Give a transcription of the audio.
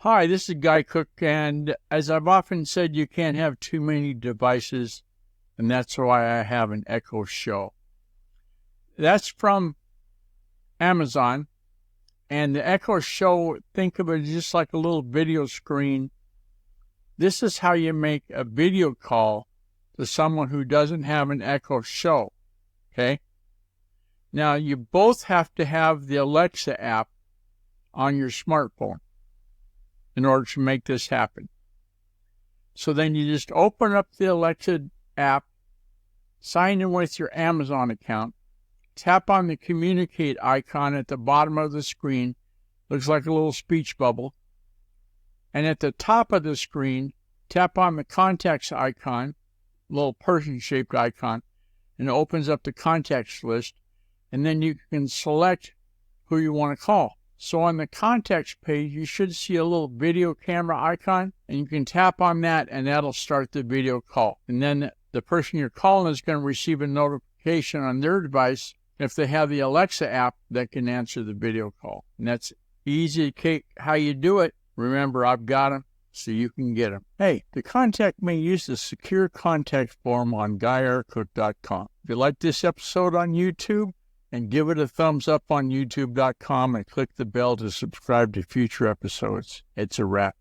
Hi, this is Guy Cook, and as I've often said, you can't have too many devices, and that's why I have an Echo Show. That's from Amazon, and the Echo Show, think of it just like a little video screen. This is how you make a video call to someone who doesn't have an Echo Show, okay? Now, you both have to have the Alexa app on your smartphone in order to make this happen. So then you just open up the Alexa app, sign in with your Amazon account, tap on the communicate icon at the bottom of the screen, looks like a little speech bubble, and at the top of the screen, tap on the contacts icon, little person-shaped icon, and it opens up the contacts list, and then you can select who you want to call. So on the contacts page, you should see a little video camera icon, and you can tap on that, and that'll start the video call. And then the person you're calling is going to receive a notification on their device. If they have the Alexa app, that can answer the video call. And that's easy. How you do it, remember, I've got them, so you can get them. Hey, to contact me, use the secure contact form on theguyrcookreport.com. If you like this episode on YouTube, and give it a thumbs up on youtube.com and click the bell to subscribe to future episodes. It's a wrap.